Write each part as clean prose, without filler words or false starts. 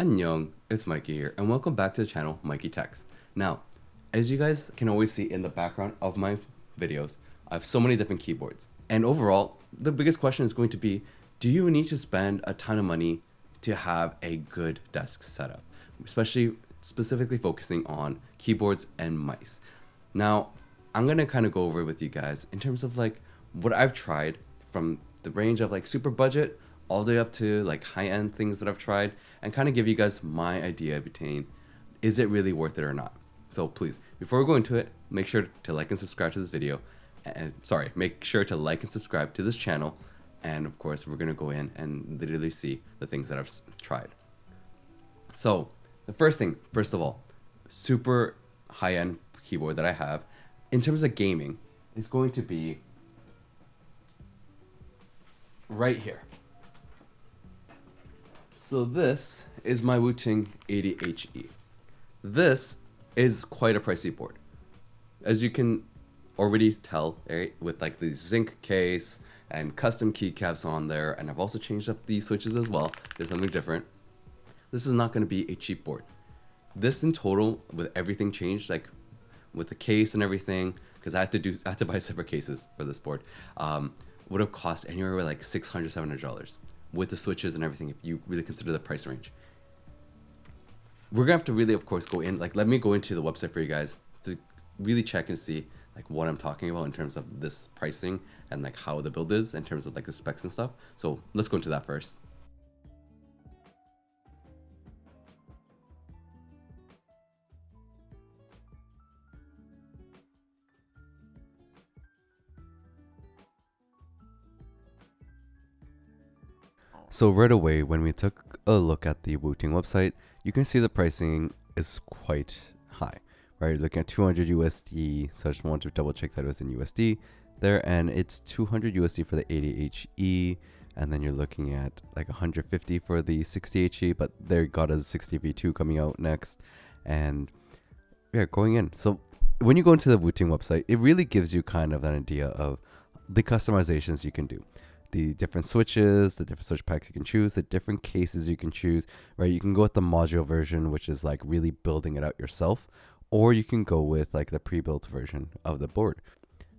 Annyeong, it's Mikey here, and welcome back to the channel Mikey Techs. Now, as you guys can always see in the background of my videos, I have so many different keyboards. And overall, the biggest question is going to be, do you need to spend a ton of money to have a good desk setup? Especially, specifically focusing on keyboards and mice. Now, I'm gonna kind of go over with you guys in terms of like what I've tried from the range of like super budget all the way up to like high-end things that I've tried, and kind of give you guys my idea between is it really worth it or not. So please, before we go into it, make sure to like and subscribe to this video, and make sure to like and subscribe to this channel, and of course we're gonna go in and literally see the things that I've tried. So the first of all, super high-end keyboard that I have in terms of gaming is going to be right here. So this is my Wu-Ting 80HE. This is quite a pricey board, as you can already tell, right, with like the zinc case and custom keycaps on there, and I've also changed up these switches as well. There's something different. This is not going to be a cheap board. This in total, with everything changed, like with the case and everything, because I had to buy separate cases for this board, would have cost anywhere like $600-$700 with the switches and everything, if you really consider the price range. We're gonna have to really, of course, go in, like, let me go into the website for you guys to really check and see like what I'm talking about in terms of this pricing and like how the build is in terms of like the specs and stuff. So let's go into that first. So right away, when we took a look at the Wu-Ting website, you can see the pricing is quite high, right? Looking at 200 USD, so I just wanted to double check that it was in USD there, and it's 200 USD for the 80HE, and then you're looking at like 150 for the 60HE, but they got a 60V2 coming out next, and yeah, going in. So when you go into the Wu-Ting website, it really gives you kind of an idea of the customizations you can do, the different switches, the different switch packs you can choose, the different cases you can choose, right? You can go with the module version, which is like really building it out yourself, or you can go with like the pre-built version of the board.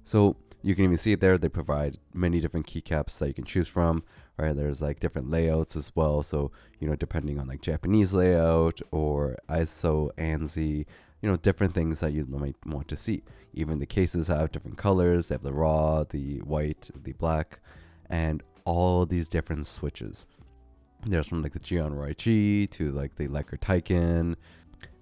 So you can even see it there. They provide many different keycaps that you can choose from, right? There's like different layouts as well. So, you know, depending on like Japanese layout or ISO, ANSI, you know, different things that you might want to see. Even the cases have different colors. They have the raw, the white, the black, and all these different switches. There's from like the Geon Roy G to like the Leica Taiken.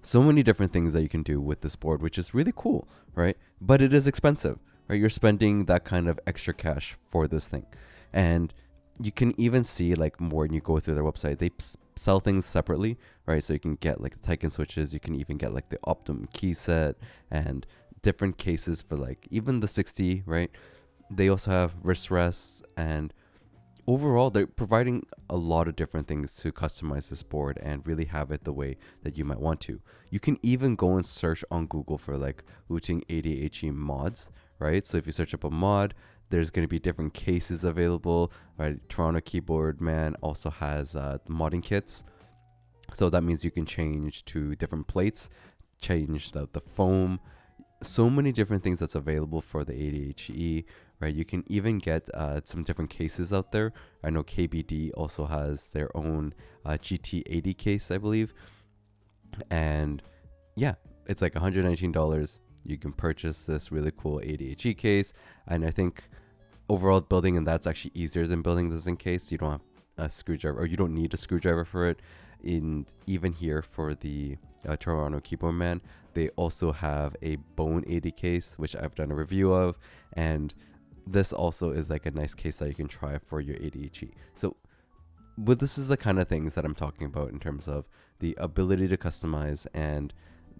So many different things that you can do with this board, which is really cool, right? But it is expensive, right? You're spending that kind of extra cash for this thing. And you can even see like more when you go through their website, they sell things separately, right? So you can get like the Taiken switches, you can even get like the Optum key set and different cases for like even the 60, right? They also have wrist rests, and overall they're providing a lot of different things to customize this board and really have it the way that you might want to. You can even go and search on Google for like Wu-Ting 80HE mods, right? So if you search up a mod, there's going to be different cases available, right? Toronto Keyboard Man also has modding kits. So that means you can change to different plates, change the foam, so many different things that's available for the 80HE, right? You can even get some different cases out there. I know KBD also has their own GT80 case, I believe. And yeah, it's like $119. You can purchase this really cool 80HE case. And I think overall building in that's actually easier than building this in case. You don't have a screwdriver, or you don't need a screwdriver for it. Even here for the Toronto Keyboard Man, they also have a bone 80 case, which I've done a review of, and this also is like a nice case that you can try for your 80HE. So this is the kind of things that I'm talking about in terms of the ability to customize and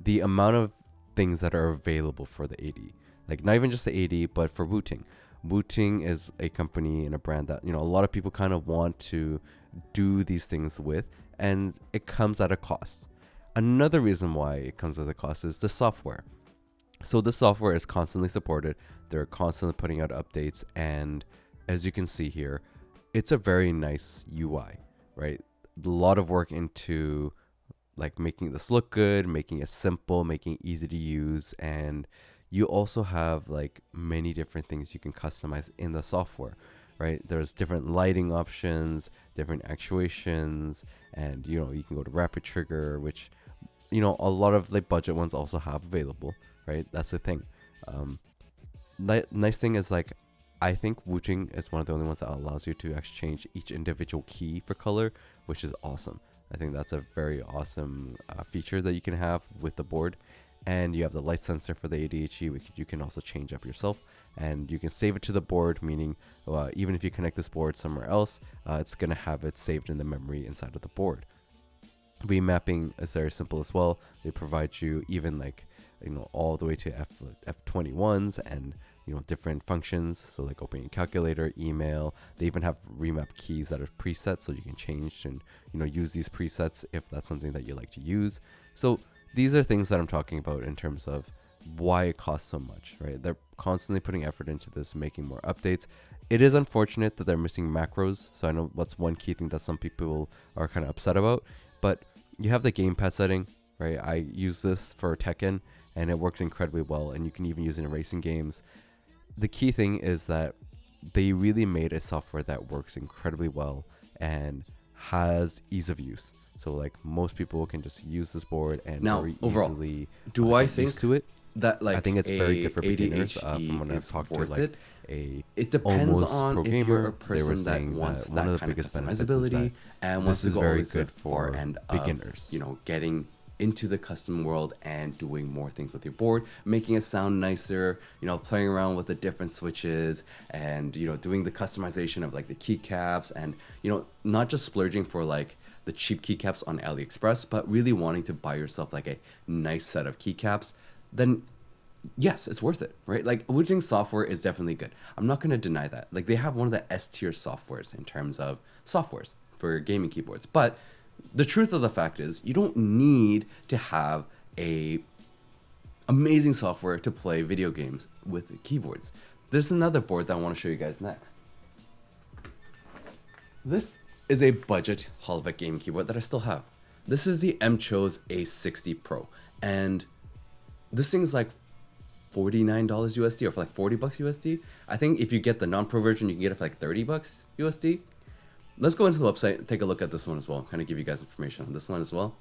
the amount of things that are available for the 80. Like not even just the 80, but for Wu-Ting. Wu-Ting is a company and a brand that, you know, a lot of people kind of want to do these things with, and it comes at a cost. Another reason why it comes at a cost is the software. So the software is constantly supported. They're constantly putting out updates, and as you can see here, it's a very nice UI, right? A lot of work into like making this look good, making it simple, making it easy to use. And you also have like many different things you can customize in the software, right? There's different lighting options, different actuations, and you know, you can go to rapid trigger, which, you know, a lot of like budget ones also have available, right? That's the thing. Nice thing is like, I think Wooting is one of the only ones that allows you to actually change each individual key for color, which is awesome. I think that's a very awesome feature that you can have with the board. And you have the light sensor for the ADHD, which you can also change up yourself. And you can save it to the board, meaning even if you connect this board somewhere else, it's going to have it saved in the memory inside of the board. Remapping is very simple as well. They provide you even like, you know, all the way to F21s and, you know, different functions. So like opening a calculator, email. They even have remap keys that are preset, so you can change and, you know, use these presets if that's something that you like to use. So these are things that I'm talking about in terms of why it costs so much, right? They're constantly putting effort into this, making more updates. It is unfortunate that they're missing macros. So I know that's one key thing that some people are kind of upset about, but you have the gamepad setting, right? I use this for Tekken and it works incredibly well, and you can even use it in racing games. The key thing is that they really made a software that works incredibly well and has ease of use. So like most people can just use this board and Now, very overall, easily do I get think used to it. that like I think it's very good for beginners. ADHD From when I've is talked to worth like it? a It depends almost on pro if you're a gamer, they were person that saying wants that that one of the kind of biggest benefits is customizability that and wants this to is go very all the good far for end beginners. of, you know, getting into the custom world and doing more things with your board, making it sound nicer, you know, playing around with the different switches and, you know, doing the customization of like the keycaps and, you know, not just splurging for like the cheap keycaps on AliExpress, but really wanting to buy yourself like a nice set of keycaps, then yes, it's worth it, right? Like Wujing software is definitely good. I'm not going to deny that. Like they have one of the S tier softwares in terms of softwares for gaming keyboards. But the truth of the fact is you don't need to have a amazing software to play video games with keyboards. There's another board that I want to show you guys next. This is a budget Holovet game keyboard that I still have. This is the Mcho's A60 Pro, and this thing's like $49 USD or for like $40 USD. I think if you get the non-pro version, you can get it for like $30 USD. Let's go into the website and take a look at this one as well. Kind of give you guys information on this one as well.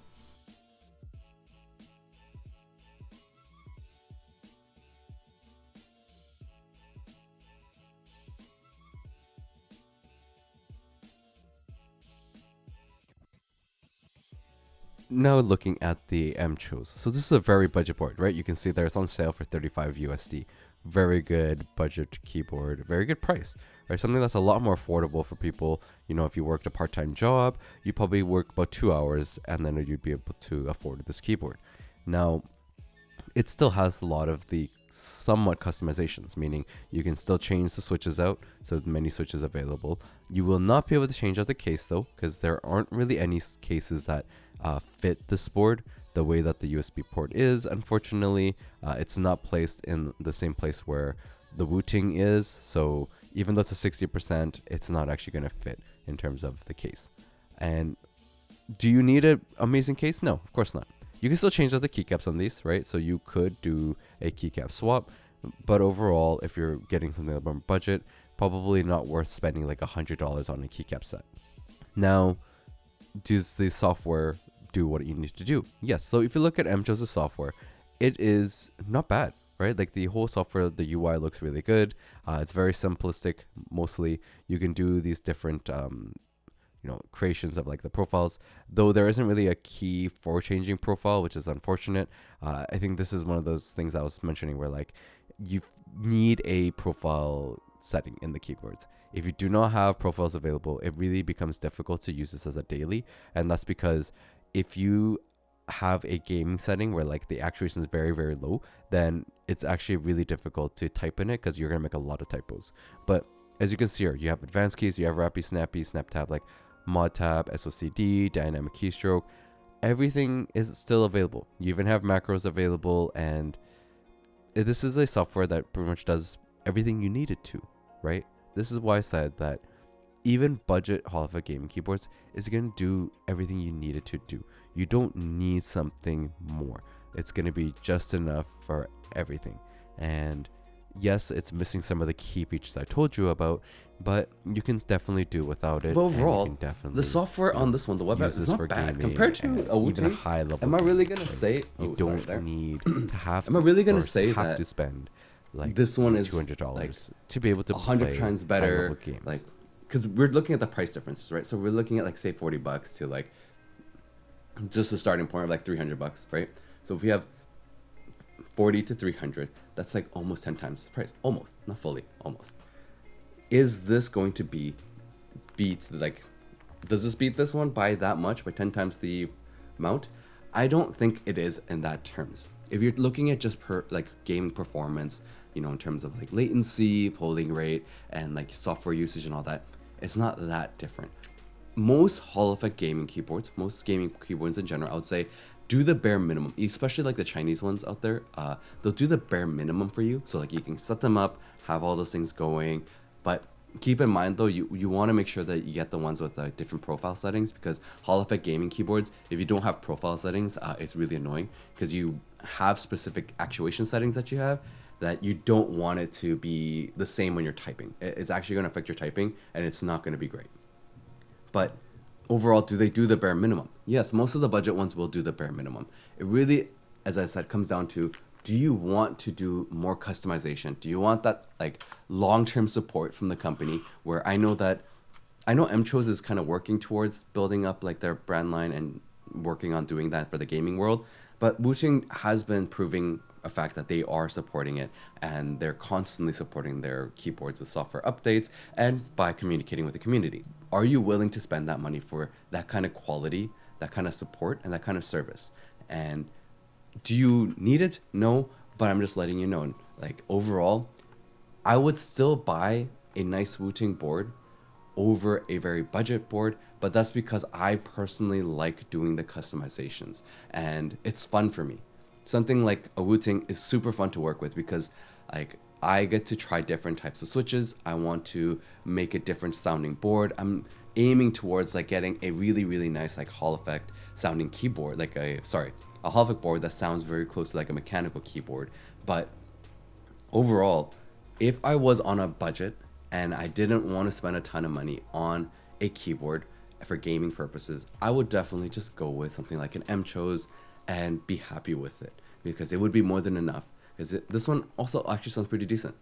Now looking at the Mchos. So this is a very budget board, right? You can see there it's on sale for 35 USD. Very good budget keyboard, very good price, right? Something that's a lot more affordable for people. You know, if you worked a part-time job, you probably work about 2 hours and then you'd be able to afford this keyboard. Now, it still has a lot of the somewhat customizations, meaning you can still change the switches out, so many switches available. You will not be able to change out the case though, because there aren't really any cases that fit this board the way that the USB port is. Unfortunately, it's not placed in the same place where the Wooting is, so even though it's a 60%, it's not actually going to fit in terms of the case. And do you need an amazing case? No, of course not. You can still change out the keycaps on these, right? So you could do a keycap swap, but overall, if you're getting something about budget, probably not worth spending like $100 on a keycap set. Now, does the software do what you need to do? Yes. So if you look at Mcho's software, it is not bad, right? Like the whole software, the UI looks really good. It's very simplistic. Mostly, you can do these different creations of like the profiles, though there isn't really a key for changing profile, which is unfortunate. I think this is one of those things I was mentioning where like you need a profile setting in the keyboards. If you do not have profiles available, it really becomes difficult to use this as a daily, and that's because if you have a gaming setting where like the actuation is very, very low, then it's actually really difficult to type in it because you're going to make a lot of typos. But as you can see here, you have advanced keys, you have Rappy, Snappy, Snap Tab, like Mod Tab, SOCD, Dynamic Keystroke. Everything is still available. You even have macros available, and this is a software that pretty much does everything you need it to, right? This is why I said that even budget Hall of Fame gaming keyboards is going to do everything you need it to do. You don't need something more. It's going to be just enough for everything. And yes, it's missing some of the key features I told you about, but you can definitely do without it. But overall, definitely, the software on this one, the web app, is not bad compared to a even a high level. Am I really gonna say you don't need to have? Am I really gonna or say have that to spend like this one is $200 like to be able to 100 play times better? high-level games? Like, because we're looking at the price differences, right? So we're looking at like say $40 to like just a starting point of like $300, right? So if we have 40 to 300, that's like almost 10 times the price. Almost, not fully, almost. Is this going to beat like, does this beat this one by that much, by 10 times the amount? I don't think it is in that terms. If you're looking at just per like gaming performance, you know, in terms of like latency, polling rate, and like software usage and all that, it's not that different. Most Hall of Fame gaming keyboards, most gaming keyboards in general, I would say, do the bare minimum, especially like the Chinese ones out there. They'll do the bare minimum for you. So like you can set them up, have all those things going, but keep in mind though, you want to make sure that you get the ones with the different profile settings, because Hall of Fame gaming keyboards, if you don't have profile settings, it's really annoying because you have specific actuation settings that you have that you don't want it to be the same when you're typing. It's actually going to affect your typing and it's not going to be great. But overall, do they do the bare minimum? Yes, most of the budget ones will do the bare minimum. It really, as I said, comes down to, do you want to do more customization? Do you want that like long-term support from the company, where I know Mchos is kind of working towards building up like their brand line and working on doing that for the gaming world, but Wuting has been proving a fact that they are supporting it, and they're constantly supporting their keyboards with software updates and by communicating with the community. Are you willing to spend that money for that kind of quality, that kind of support, and that kind of service? And do you need it? No, but I'm just letting you know, like overall, I would still buy a nice Wuting board over a very budget board, but that's because I personally like doing the customizations and it's fun for me. Something like a Wuting is super fun to work with because like I get to try different types of switches. I want to make a different sounding board. I'm aiming towards like getting a really, really nice like Hall effect sounding keyboard, like a Hall effect board that sounds very close to like a mechanical keyboard. But overall, if I was on a budget and I didn't want to spend a ton of money on a keyboard for gaming purposes, I would definitely just go with something like an Mchos and be happy with it, because it would be more than enough. Because this one also actually sounds pretty decent.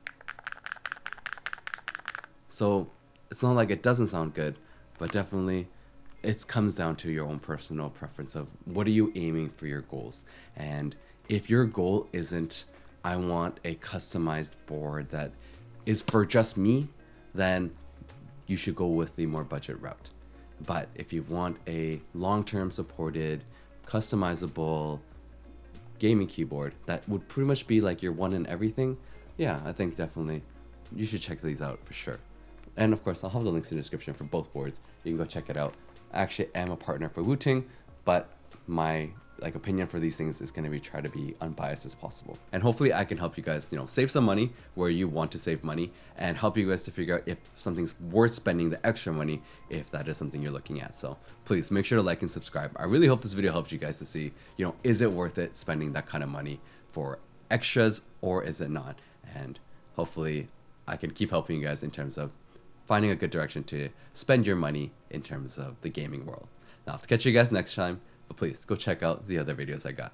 So it's not like it doesn't sound good, but definitely it comes down to your own personal preference of what are you aiming for your goals. And if your goal isn't, I want a customized board that is for just me, then you should go with the more budget route. But if you want a long-term supported, customizable gaming keyboard that would pretty much be like your one in everything, yeah, I think definitely you should check these out for sure. And of course, I'll have the links in the description for both boards. You can go check it out. I actually am a partner for Wuting, but my opinion for these things is going to be try to be unbiased as possible. And hopefully I can help you guys, save some money where you want to save money, and help you guys to figure out if something's worth spending the extra money, if that is something you're looking at. So please make sure to like and subscribe. I really hope this video helped you guys to see, is it worth it spending that kind of money for extras, or is it not? And hopefully I can keep helping you guys in terms of finding a good direction to spend your money in terms of the gaming world. Now, I'll have to catch you guys next time, but please go check out the other videos I got.